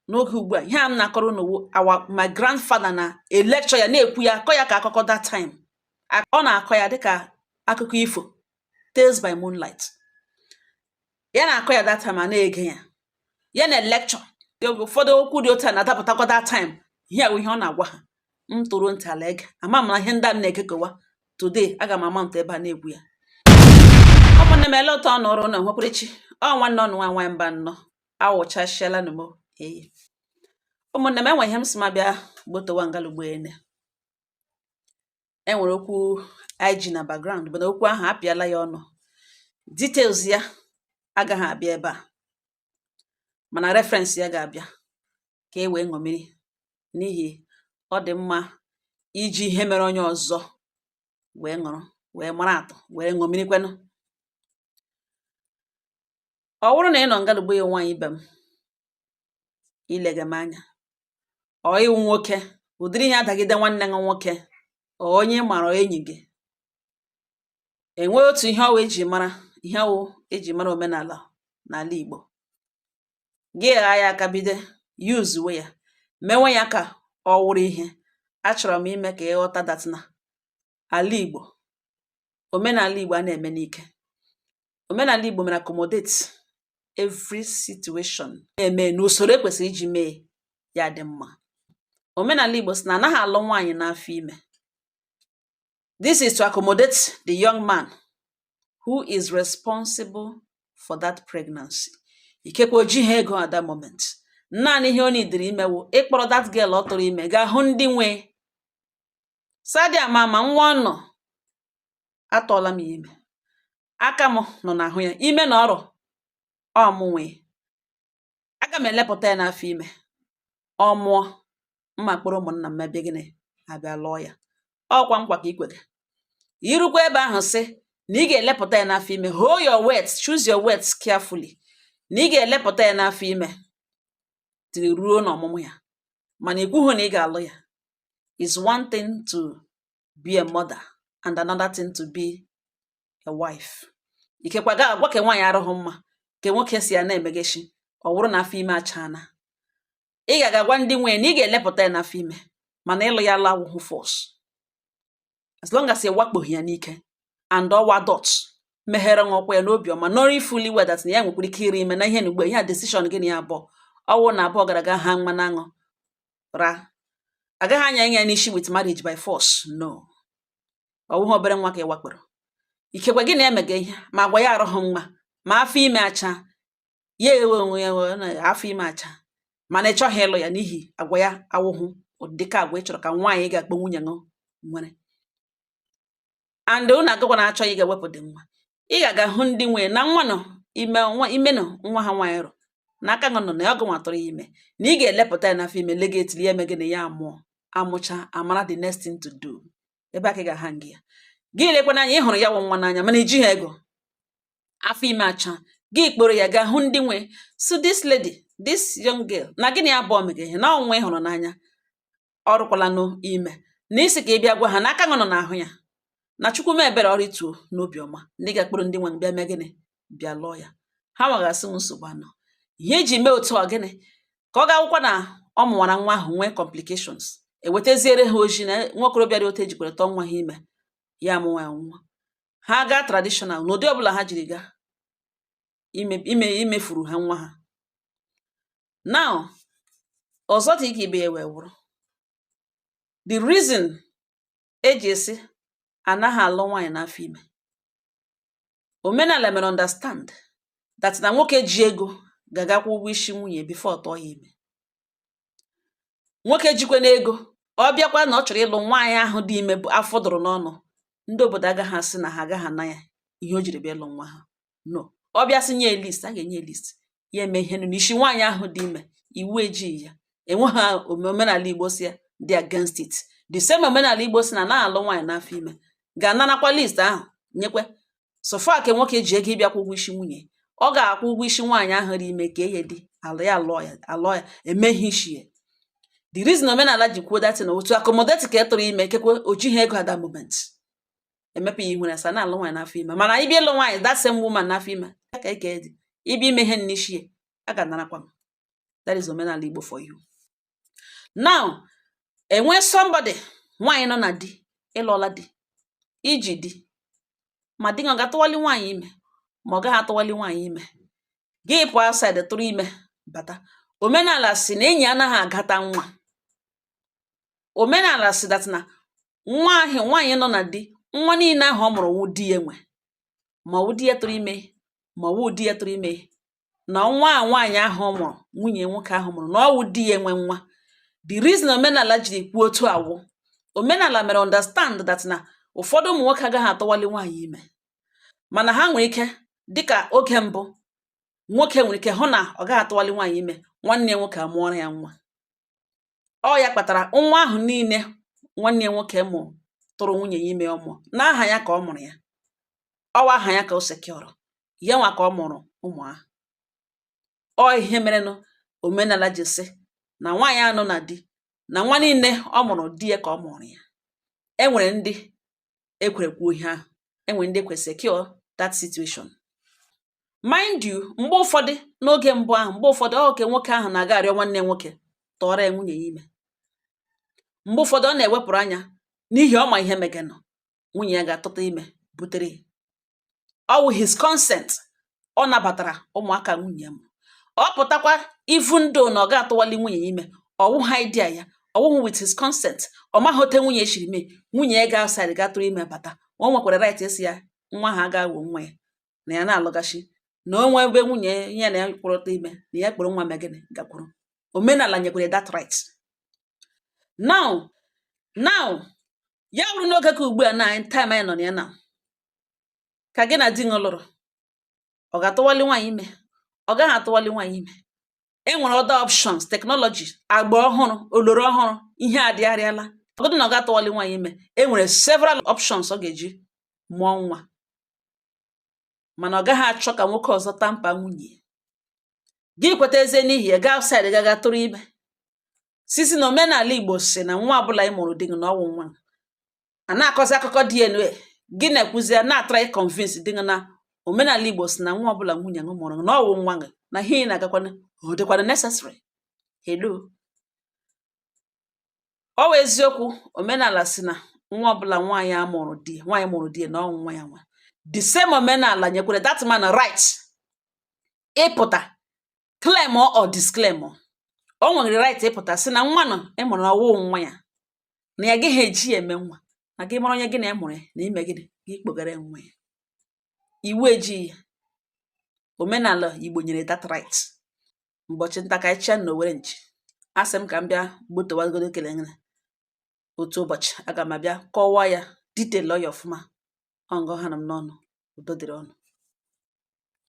n'oge ugbu a ihe a m na-akọrọ unu my grandfather na a lecture ya na-ekwu ya akọ ya ka akụkọ that time ọ na-akọ ya dịka akụkọ ifo Tales by Moonlight ya na-akọ ya that time a na-ege ya na lecture ụfọdụ okwu dị otu a na-adapụtakwa that time ihe a ihe ọ na-agwa ha m tụrụ ntị ala ege ama m na ihe ndị a na-ekekewa today aga m ama ntụ ebe a na-egwu ya ụmụnne m ele ụtọ ọ nọrọ na nwekwerechi ọ nwanne ọnụ nwa nwaanyị mba nnọọ awụchasịala na m eyi ụmụnne m enwe ihe m si ma bịa gbotowa ngalugbo ene enwere okwu IG na background bụ na okwu ahụ apịala ya ọnụ details ya agaghị abịa ebe a mana reference ya ga-abịa ka e wee ṅomiri n'ihi ọ dị mma iji ihe mere onye ọzọ wee ṅụrụ wee mara atụ wee ṅomirikwenụ ọ bụrụ na ị nọ ngalugbo ya nwaanyị ibe m ilega m anya ọ ịwụ nwoke ụdịrị ihe adagide nwanne gị nwoke onye mara enyi gị enwee otu ihe ọwụ eji mara omenala n'ala Igbo gị gha ya aka bido yuzuwe ya mewe ya ka ọ wụrụ ihe achọrọ m ime ka ịghọta that na ala Igbo omenala Igbo a na-eme n'ike omenala Igbo mere accommodate every situation na-eme n'usoro ekwesịrị iji mee ya dị mma omenala Igbo sị na anaghị alụ nwaanyị n'afọ ime. This is to accommodate the young man who is responsible for that pregnancy. Ikekwe ojighị ego at that moment. Naanị ihe ọ nidiri imewu ịkpọrọ that girl ọ tụrụ ime gaa hụ ndị nwe sadi ama nwa ọ nọ atọọla m ime aka m nọ n'ahụ ya ime na ọrụ ọ mụ nwe aga m elepụta ya n'afọ ime ọ mụọ mma kpọrọ ụmụnna m mebie gịnị abịa lụọ ya ọkwa nkwa ka ikwere irukwa ebe ahụ sị na ị ga-elepụta ya n'afọ ime hold your words, choose your words carefully na ị ga-elepụta ya n'afọ ime tiri ruo n'ọmụmụ ya mana ikwuhụ na ị ga-alụ ya is one thing to be a mother and another thing to be a wife. Ikekwa ga agwa ka nwaanyị arụghị mma ka nwoke si ya na-emegeshi ọ bụrụ na afọ ime achana ị ga-agwa ndị nwe na ị ga-elepụta ya n'afọ ime mana ịlụ ya lawụhụ force as long as ị wakpoghị ya n'ike and ọwa dot meghere nwọkwa ya n'obiọma nọrọ ifuli wedat na ya nwekwara ike iri ime na ihe n'ugbo ihe a decision gị na ya abụọ ọwụ na abụọ gara aga ha mmanụ aṅụ ra agaghị anya ya n'isi with marriage by force no ọwụghị obere nwa ka ị wakporo ikekwe gị na-emega ihe ma agwa ya arụghị mma ma afọ ime acha ya ewe onwe ya afọ ime acha mana ị chọghị ịlụ ya n'ihi agwa ya awụhụ ụdịka agwa ị chọrọ ka nwaanyị ga-akpọ nwunye ṅụ nwere and ụnụ agakwa na-achọ ị ga-ewepụ dị nwa ị ga-aga hụ ndị nwe na nwa nọ ime nọ nwa ha nwaanyị rụ n'aka nọ na ọgụ nwa tụrụ ya ime na ị ga-elepụta ya n'afọ ime legatili ya emege na ya amụọ amụcha amara the next thing to do ebe aka ga-aha ngị ya gị lekwana anya ị hụrụ ya wụ nwa n'anya mana ijighị ego afọ ime acha gị kpọrọ ya gaa hụ ndị nwe so this lady this young girl na gịnị abụọ mege ihe na ọnwa ị hụrụ n'anya ọ rụkwala n'ime na isi ka ị bịa gwa ha n'aka nọ n'ahụ ya na Chukwu m ebere ọrịtuo n'obiọma ndị ga-akpụrụ ndị nwe bịa mee gịnị bịa lụọ ya ha nwagasị nsogbu anọ ihe eji mee otu ọ gịnị ka ọ ga-akwụkwọ na ọ mụwara nwa ahụ nwee complications ewetaziere ha oji na nwaokorobịa dị otu ejikwere tọọ nwa ha ime ya amụnwa ya nwa ha gaa traditional n'ụdị ọbụla ha jiri gaa imefuru ha nwa ha now ọzọ dị ike ibe ya wee wụrụ the reason eji esi anaghị alụ nwaanyị n'afọ ime omenala mere understand that na nwoke ji ego ga-agakwa ụgwọ isi nwunye before tọọ ya ime nwoke jikwe n'ego ọ bịakwa na ọ chọrọ ịlụ nwaanyị ahụ dị ime bụ afọ dụrụ n'ọnụ ndị obodo agaghị asị na ha agaghị ana ya ihe o jiri bịa ịlụ nwa ha no ọ bịa sị nye list a ga-enye list ya eme ihe n'isi nwaanyị ahụ dị ime iwu ejighị ya enwe ha omenala Igbo si ya dị against it the same omenala Igbo si na na-alụ nwaanyị n'afọ ime ga-anarakwa list ahụ nyekwe sofa ke nwoke ji ego ịbịakwa ụgwọ isi nwunye ọ ga-akwụ ụgwọ isi nwaanyị ahụ dị ime ka ihe dị alụ ya emeghe isi ya the reason omenala ji kwuo datin otu accommodate ka e tụrụ ime kekwe o jighị ego at that moment emepe ya ihu na asa na-alụ nwaanyị n'afọ ime mana ịbịa ịlụ nwaanyị that same woman n'afọ ime ka ike dị ịbịa ime ihe n'isi ya a ga-anarakwa m That is omenala Igbo for you. Now, enwe somebody nwaanyị nọ na di, ịlụọla di, iji di, ma di ọ ga-atụwali nwaanyị ime ma ọ gaghị atụwali nwaanyị ime, gị pụọ outside tụrụ ime bata. Omenala si na enyi anaghị agata nwa. Omenala si that na nwa ahụ nwaanyị nọ na di, nwa niile ahụ ọ mụrụ wụ di ya nwe, ma ọ wụ di ya tụrụ ime ma ọ wụ di ya tụrụ ime, na nwa a nwaanyị ahụ ọ mụrụ, nwunye nwoke ahụ mụrụ, na ọ wụ di ya nwe nwa. The reason omenala jiri kwuo otu awụ, omenala mere understand that na ụfọdụ ụmụ nwoke agaghị atụwali nwaanyị ime, mana ha nwere ike, dịka oge mbụ, nwoke nwere ike hụ na ọ gaghị atụwali nwaanyị ime, nwanne ya nwoke amụọrọ ya nwa. Ọ ya kpatara nwa ahụ niile nwanne ya nwoke mụrụ tụrụ nwunye ya ime ọ mụọ, n'aha ya ka ọ mụrụ ya, ọwa aha ya ka o sekọrọ, ya nwa ka ọ mụrụ ụmụ ahụ. Ọ ihe merenụ omenala ji sị na nwaanyị anọ na di, na nwa niile ọ mụrụ di ya ka ọ mụrụ ya. Enwere ndị ekwerekwu ihe ahụ, enwere ndị ekwe secure that situation. Mind you, mgbe ụfọdụ n'oge mbụ ahụ, mgbe ụfọdụ oke nwoke ahụ na-aga arịọ nwanne nwoke tọọrọ ya nwunye ya ime. Mgbe ụfọdụ ọ na-ewepụrụ anya n'ihi ọma ihe megenụ, nwunye ya ga-atụta ime butere ya. Ọ wụ his consent, ọ nabatara ụmụaka nwunye ya mụrụ. Ọ pụtakwa even though na ọ ga-atụwali nwunye ya ime, ọ wụghị idea ya, ọ wụghị with his consent, ọ maghị ote nwunye ya shiri mee, nwunye ya ga-outside ga tụrụ ime bata, o nwekwara right esi ya nwa ha ga-awụ nwa ya, na ya na-alụgachi, na onwe ebe nwunye ya na ya kwụrụta ime, na ya kpọrọ nwa megịnị gakwuru. Omenala nyekwere that right. Now, ya bụrụ n'oge ka ugbu a na time anyị nọ na ya na, ka gị na di gị lụrụ, ọ ga-atụwali nwaanyị ime, ọ gaghị atụwali nwaanyị ime. Enwere other options, technology, agba ọhụrụ, oloro ọhụrụ, ihe adịgharịala. Ọgọdụ na ọ ga-atụwali nwaanyị ime, enwere several options ọ ga-eji mụọ nwa, mana ọ gaghị achọ ka nwoke ọzọ tampa nwunye. Gị kweta eze n'ihi ya, gaa outside gaga tụrụ ime. Sisi na omenala Igbo si na nwa ọbụla ị mụrụ di gị na ọwụ nwa. A na-akọzi akụkọ DNA, gị na-ekwuzi ya na-atry convince di gị na omenala Igbo si na nwa ọbụla nwunye gị mụrụ na ọwụ nwa gị, na ihe na-agakwana ọ dịkwana necessary. Hello. Ọ wụ eziokwu, omenala si na nwa ọbụla nwaanyị amụrụ di, nwaanyị mụrụ di na ọwụ nwa ya nwa. The same omenala nyekwere that man right ịpụta claim or disclaim. O nwere right ịpụta sị na nwa nọ ịmụrụ na ọwụ nwa ya, na ya gịghị eji eme nwa, na gị mara onye gị na emụrụ ya na ime gịnị gị kpogara nwa ya. Iwu ejighị ya. Omenala Igbo nyere that right. Ụbọchị nta ka anyị chaa na Owerre nchi, asị m ka m bịa gbotowagodo kele ngene otu ụbọchị aga m abịa kọwaa ya detail ya ọfụma. Ọ ngọ ha na m n'ọnụ, udo dịrị ọnụ.